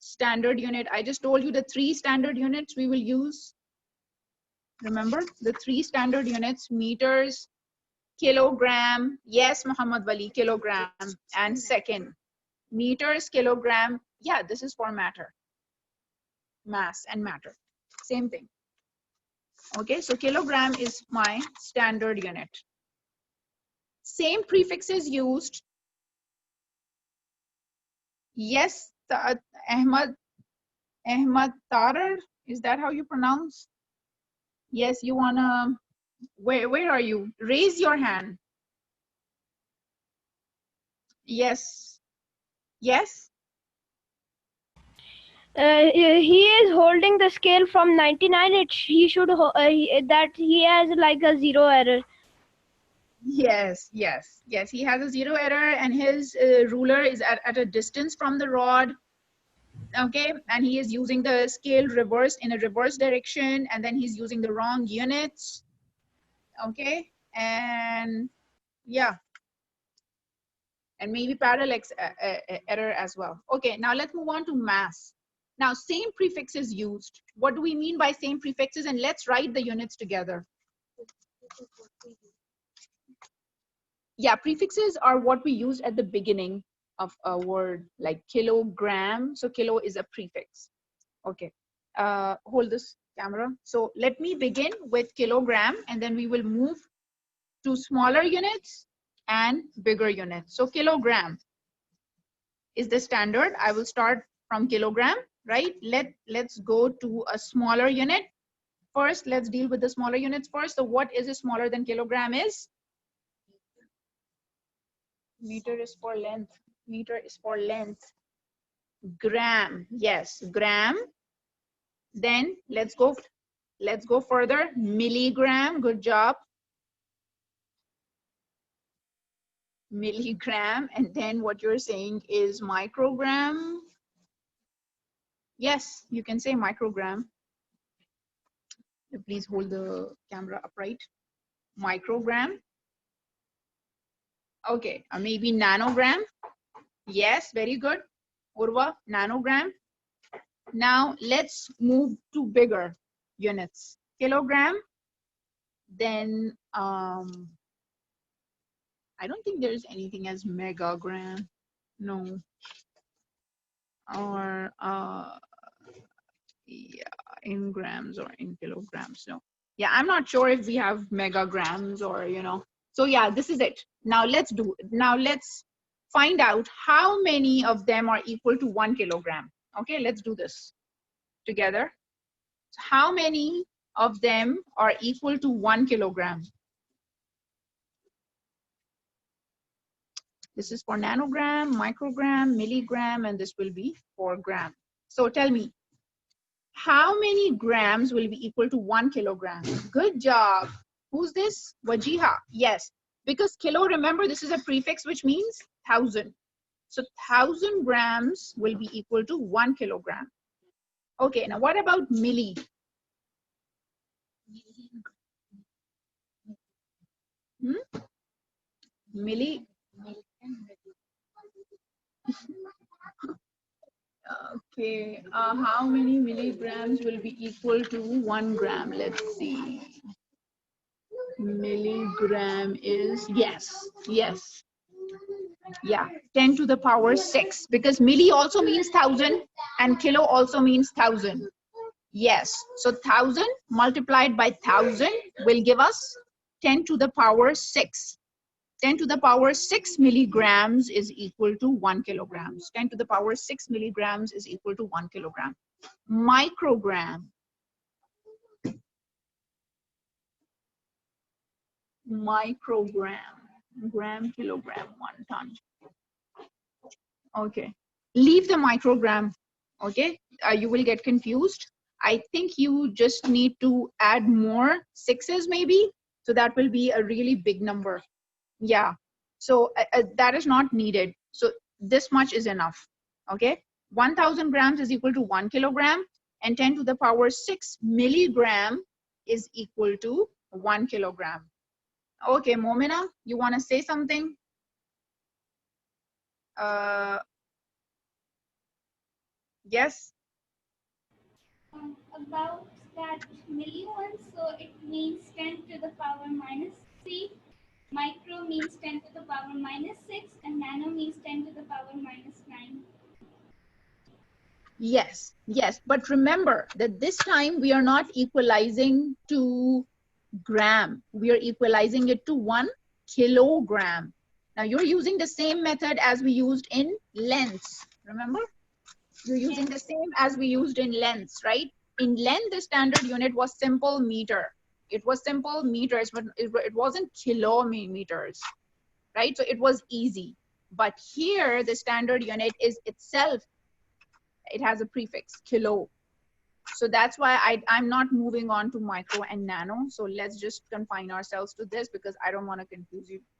Standard unit. I just told you the 3 standard units we will use. Remember the 3 standard units: meters, kilogram. Yes, Muhammad Wali, kilogram. And second, meters, kilogram. Yeah, this is for matter. Mass and matter. Same thing. Okay, so kilogram is my standard unit. Same prefixes used. Yes, Ahmad Tarar, is that how you pronounce? Yes, you wanna, where are you? Raise your hand. Yes. Yes. He is holding the scale from 99. He should that he has like a 0 error. Yes, yes, yes. He has a 0 error, and his ruler is at a distance from the rod. Okay, and he is using the scale reversed in a reverse direction, and then he's using the wrong units. Okay, and yeah, and maybe parallax error as well. Okay, now let's move on to mass. Now, same prefixes used. What do we mean by same prefixes? And let's write the units together. Yeah, prefixes are what we use at the beginning of a word, like kilogram. So kilo is a prefix. Okay, hold this camera. So let me begin with kilogram, and then we will move to smaller units and bigger units. So kilogram is the standard. I will start from kilogram, right? Let's go to a smaller unit. First, let's deal with the smaller units first. So what is smaller than kilogram is? Meter is for length. Meter is for length. Gram, yes, gram. Then let's go further. Milligram, good job. Milligram, and then what you're saying is microgram. Yes, you can say microgram. Please hold the camera upright. Microgram. Okay, or maybe nanogram. Yes, very good. Urva, nanogram. Now let's move to bigger units. Kilogram. Then I don't think there's anything as megagram. No. Or yeah, in grams or in kilograms. No. Yeah, I'm not sure if we have megagrams or, you know. So yeah, this is it. Now let's find out how many of them are equal to 1 kilogram. Okay, let's do this together. So how many of them are equal to 1 kilogram? This is for nanogram, microgram, milligram, and this will be for gram. So tell me, how many grams will be equal to 1 kilogram? Good job. Who's this? Wajiha. Yes, because kilo, remember, this is a prefix which means 1,000. So 1,000 grams will be equal to 1 kilogram. Okay, now what about milli? Milli. Okay, how many milligrams will be equal to 1 gram? Let's see. Milligram is, yes, yeah, 10 to the power 6, because milli also means 1,000 and kilo also means 1,000. Yes, so 1,000 multiplied by 1,000 will give us 10 to the power 6. 10 to the power 6 milligrams is equal to 1 kilograms. 10 to the power 6 milligrams is equal to 1 kilogram. Microgram. Microgram. Gram, kilogram, 1 ton. Okay. Leave the microgram. Okay. You will get confused. I think you just need to add more 6s maybe. So that will be a really big number. Yeah, so that is not needed. So this much is enough. Okay, 1,000 grams is equal to 1 kilogram, and 10 to the power 6 milligram is equal to 1 kilogram. Okay, Momina, you want to say something? Yes. About that milli one, so it means 10 to the power minus 3. Micro means 10 to the power minus 6, and nano means 10 to the power minus 9. Yes, yes. But remember that this time we are not equalizing to gram. We are equalizing it to 1 kilogram. Now you're using the same method as we used in lengths. Remember? You're using the same as we used in lengths, right? In length, the standard unit was simple meter. It was simple meters, but it wasn't kilometers, right? So it was easy. But here, the standard unit is itself, it has a prefix, kilo. So that's why I'm not moving on to micro and nano. So let's just confine ourselves to this because I don't want to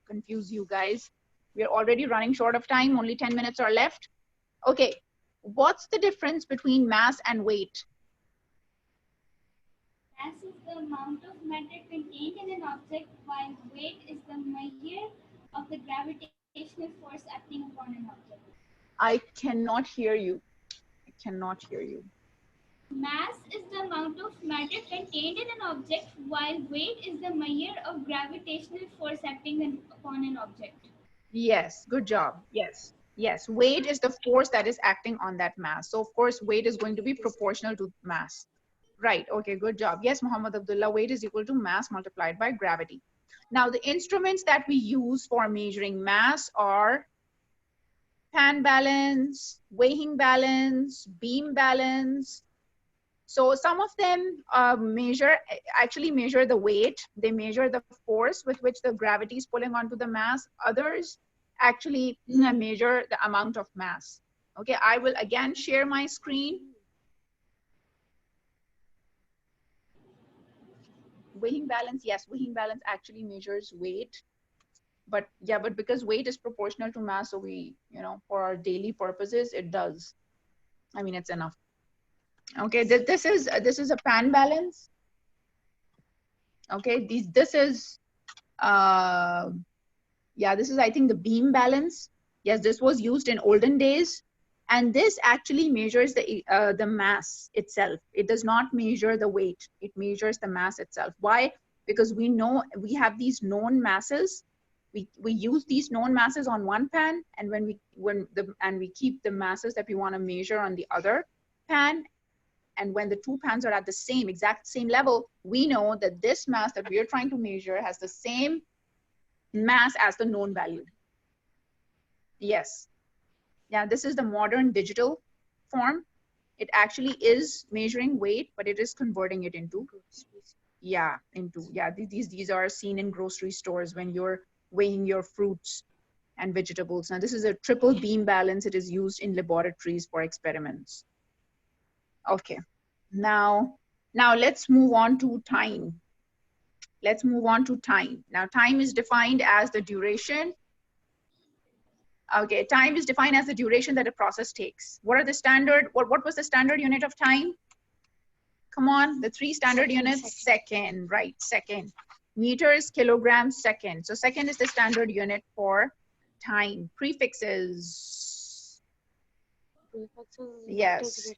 confuse you guys. We're already running short of time. Only 10 minutes are left. Okay. What's the difference between mass and weight? Mass is the amount of matter contained in an object, while weight is the measure of the gravitational force acting upon an object. I cannot hear you. I cannot hear you. Mass is the amount of matter contained in an object, while weight is the measure of gravitational force acting upon an object. Yes, good job. Yes, yes. Weight is the force that is acting on that mass. So of course, weight is going to be proportional to mass. Right, okay, good job. Yes, Muhammad Abdullah, weight is equal to mass multiplied by gravity. Now, the instruments that we use for measuring mass are pan balance, weighing balance, beam balance. So some of them actually measure the weight. They measure the force with which the gravity is pulling onto the mass. Others actually measure the amount of mass. Okay, I will again share my screen. Weighing balance, yes, weighing balance actually measures weight. But yeah, but because weight is proportional to mass, so we, for our daily purposes, it does. I mean, it's enough. Okay, this is a pan balance. Okay, this is yeah, this is, I think, the beam balance. Yes, this was used in olden days, and this actually measures the mass itself. It does not measure the weight. It measures the mass itself. Why? Because we know we have these known masses. We use these known masses on one pan, and we keep the masses that we want to measure on the other pan. And when the two pans are at the exact same level, we know that this mass that we are trying to measure has the same mass as the known value. Yes. Yeah, this is the modern digital form. It actually is measuring weight, but it is converting it into, these are seen in grocery stores when you're weighing your fruits and vegetables. Now, this is a triple beam balance. It is used in laboratories for experiments. Okay. Now let's move on to time. Let's move on to time. Now, time is defined as the duration. Okay, time is defined as the duration that a process takes. What was the standard unit of time? Come on, the three standard units. Second, right, second. Meters, kilograms, second. So second is the standard unit for time. Prefixes. Yes.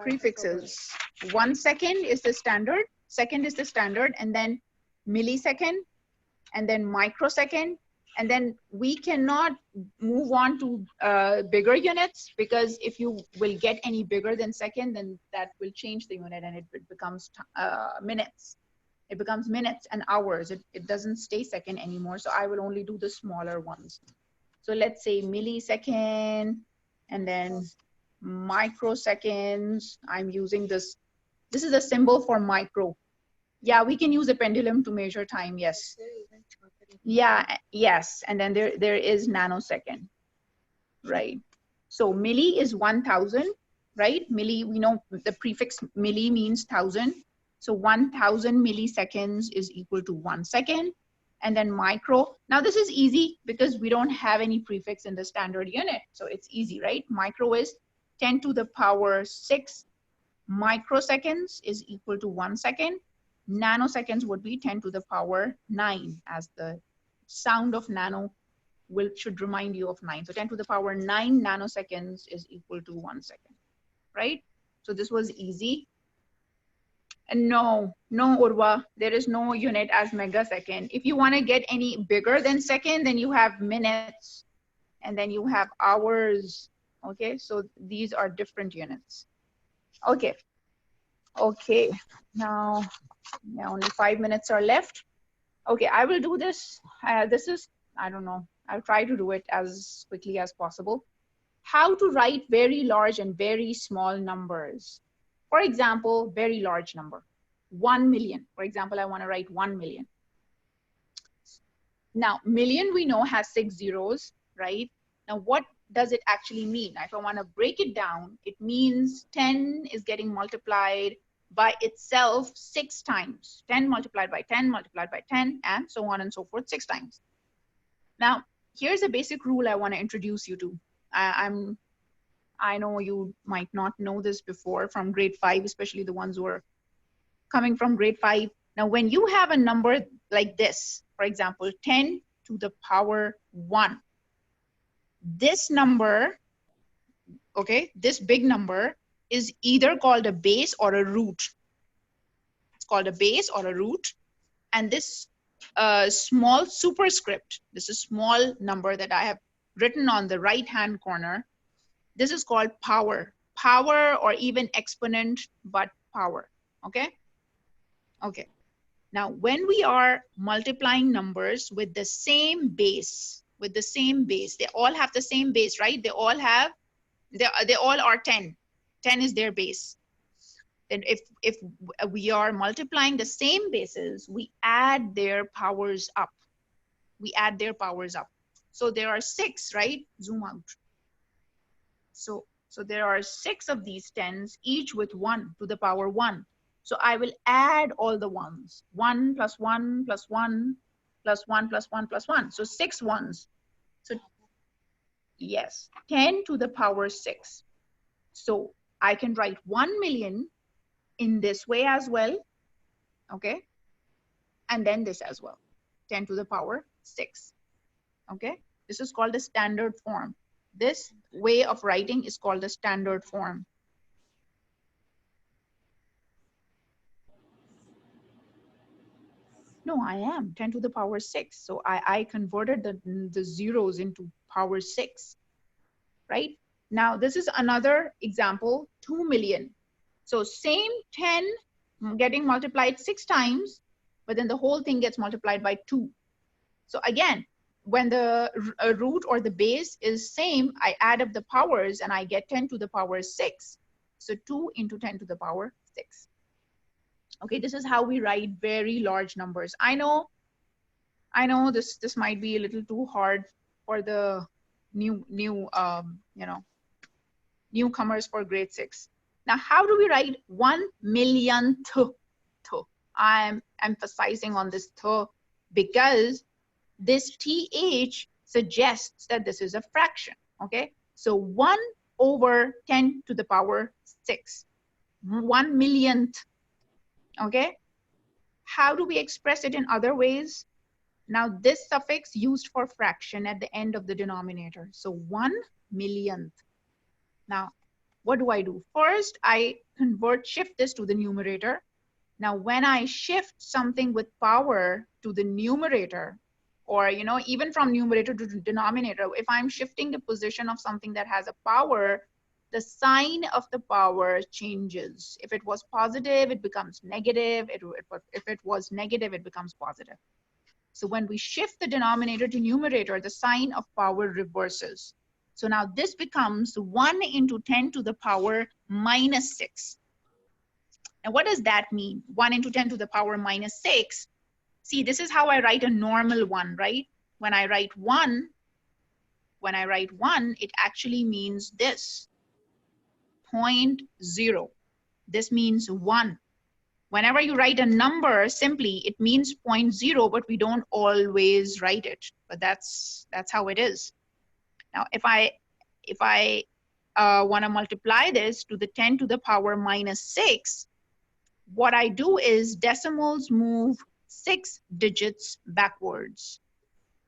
Prefixes. 1 second is the standard. Second is the standard, and then millisecond, and then microsecond, and then we cannot move on to bigger units, because if you will get any bigger than second, then that will change the unit, and it becomes minutes. It becomes minutes and hours. It doesn't stay second anymore. So I will only do the smaller ones. So let's say millisecond, and then microseconds. I'm using this. This is a symbol for micro. Yeah, we can use a pendulum to measure time. Yes. Yeah, yes. And then there is nanosecond, right? So milli is 1000, right? Milli, we know the prefix milli means 1000. So 1000 milliseconds is equal to 1 second. And then micro. Now this is easy because we don't have any prefix in the standard unit. So it's easy, right? Micro is 10 to the power 6 microseconds is equal to 1 second. Nanoseconds would be 10 to the power 9, as the sound of nano should remind you of 9. So 10 to the power 9 nanoseconds is equal to 1 second, right? So this was easy. And no, Urva, there is no unit as megasecond. If you want to get any bigger than second, then you have minutes, and then you have hours. Okay, so these are different units. Okay, now only 5 minutes are left. Okay, I will do this. This is, I don't know, I'll try to do it as quickly as possible. How to write very large and very small numbers. For example, very large number, 1 million. For example, I want to write 1 million. Now, million we know has 6 zeros, right? Now, what does it actually mean? If I want to break it down, it means 10 is getting multiplied by itself 6 times. 10 multiplied by 10 multiplied by 10, and so on and so forth 6 times. Now, here's a basic rule I want to introduce you to. I know you might not know this before from grade 5, especially the ones who are coming from grade 5. Now, when you have a number like this, for example, 10 to the power 1, this number, okay, this big number is either called a base or a root. It's called a base or a root. And this small superscript, this is small number that I have written on the right-hand corner, this is called power. Power or even exponent, but power, okay? Okay. Now, when we are multiplying numbers with the same base, they all have the same base, right? They all are 10. 10 is their base. Then if we are multiplying the same bases, we add their powers up. We add their powers up. So there are 6, right? Zoom out. So there are 6 of these 10s, each with 1 to the power 1. So I will add all the ones. 1 plus 1 plus 1 plus 1 plus 1 plus 1. So 6 ones. So yes, 10 to the power 6. So I can write 1 million in this way as well, okay? And then this as well, 10 to the power 6, okay? This is called the standard form. This way of writing is called the standard form. No, I am 10 to the power 6. So I converted the zeros into power 6, right? Now, this is another example, 2 million. So same 10 getting multiplied 6 times, but then the whole thing gets multiplied by 2. So again, when the root or the base is same, I add up the powers and I get 10 to the power 6. So 2 into 10 to the power 6. Okay, this is how we write very large numbers. I know this might be a little too hard for the newcomers for grade 6. Now, how do we write 1 millionth? I'm emphasizing on this th because this th suggests that this is a fraction, okay? So 1 over 10 to the power 6, 1 millionth, okay? How do we express it in other ways? Now, this suffix used for fraction at the end of the denominator. So 1 millionth. Now, what do? First, I shift this to the numerator. Now, when I shift something with power to the numerator, or even from numerator to denominator, if I'm shifting the position of something that has a power, the sign of the power changes. If it was positive, it becomes negative. If it was negative, it becomes positive. So when we shift the denominator to numerator, the sign of power reverses. So now this becomes 1 into 10 to the power minus 6. And what does that mean? 1 into 10 to the power minus 6. See, this is how I write a normal one, right? When I write 1, it actually means this, 0.0. This means 1. Whenever you write a number, simply, it means 0.0, but we don't always write it. But that's how it is. Now, if I want to multiply this to the 10 to the power minus 6, what I do is decimals move 6 digits backwards.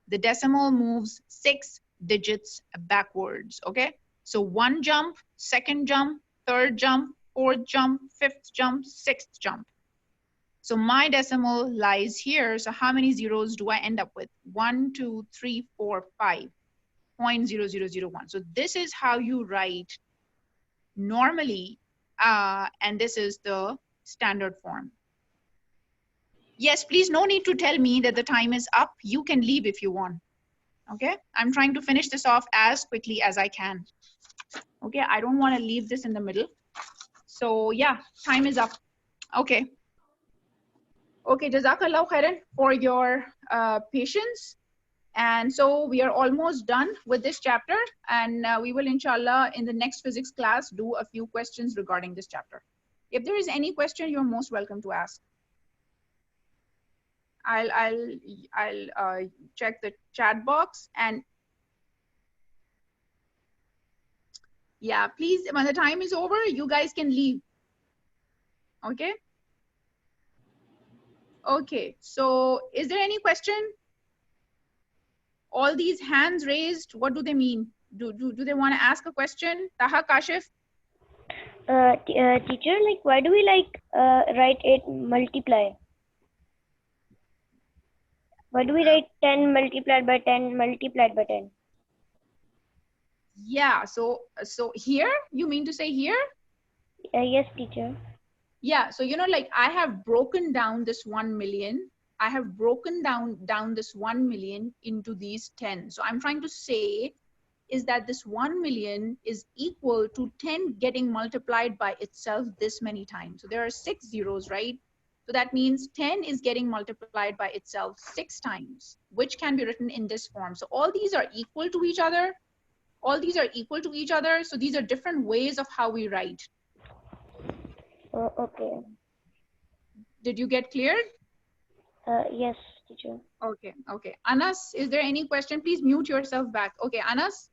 The decimal moves 6 digits backwards, okay? So 1 jump, 2nd jump, 3rd jump, 4th jump, 5th jump, 6th jump. So my decimal lies here. So how many zeros do I end up with? 1, 2, 3, 4, 5. 0.0001. So this is how you write normally, and this is the standard form. Yes, please, no need to tell me that the time is up. You can leave if you want. Okay, I'm trying to finish this off as quickly as I can. Okay, I don't want to leave this in the middle. So yeah, time is up. Okay. Okay, Jazakallah khairan for your patience. And so we are almost done with this chapter, and we will inshallah in the next physics class do a few questions regarding this chapter. If there is any question, you're most welcome to ask. I'll check the chat box, and yeah, please, when the time is over, you guys can leave. Okay. Okay, so is there any question? All these hands raised, what do they mean? Do they want to ask a question? Taha, Kashif? Teacher, like, why do we write 8 multiply? Why do we write 10 multiplied by 10 multiplied by 10? Yeah, so here, you mean to say here? Yes, teacher. Yeah, so you know, like I have broken down this 1 million. I have broken down this 1 million into these 10. So I'm trying to say is that this 1 million is equal to 10 getting multiplied by itself this many times. So there are 6 zeros, right? So that means 10 is getting multiplied by itself 6 times, which can be written in this form. So all these are equal to each other. All these are equal to each other. So these are different ways of how we write. Okay. Did you get cleared? Yes, teacher. Okay, okay. Anas, is there any question? Please mute yourself back. Okay, Anas?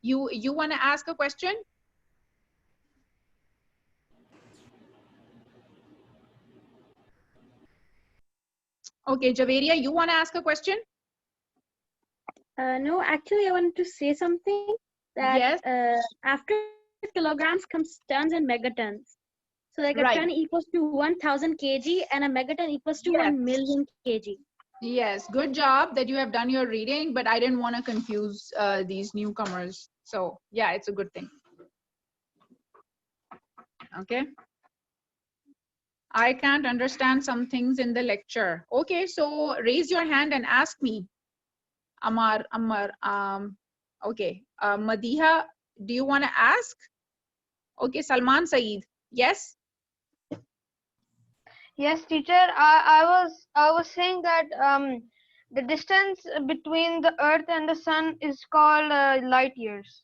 You want to ask a question? Okay, Javeria, you want to ask a question? No, actually, I wanted to say something that Yes. After kilograms comes tons and megatons. So like a Right. ton equals to 1,000 kg and a megaton equals to Yes. 1 million kg. Yes, good job that you have done your reading, but I didn't want to confuse these newcomers. So yeah, it's a good thing. Okay. I can't understand some things in the lecture. Okay, so raise your hand and ask me. Amar, okay. Madiha, do you want to ask? Okay, Salman Saeed, yes? Yes, teacher. I was saying that the distance between the Earth and the Sun is called light years.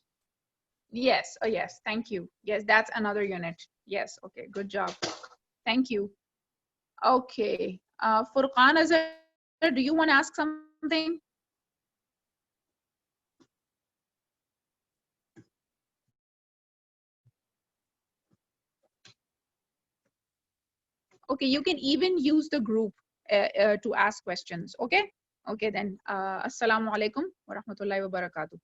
Yes, oh yes, thank you. Yes, that's another unit. Yes, okay, good job. Thank you. Okay, Furqan Azhar, do you want to ask something? Okay, you can even use the group to ask questions, okay? Okay then, Assalamu alaikum wa rahmatullahi wa barakatuh.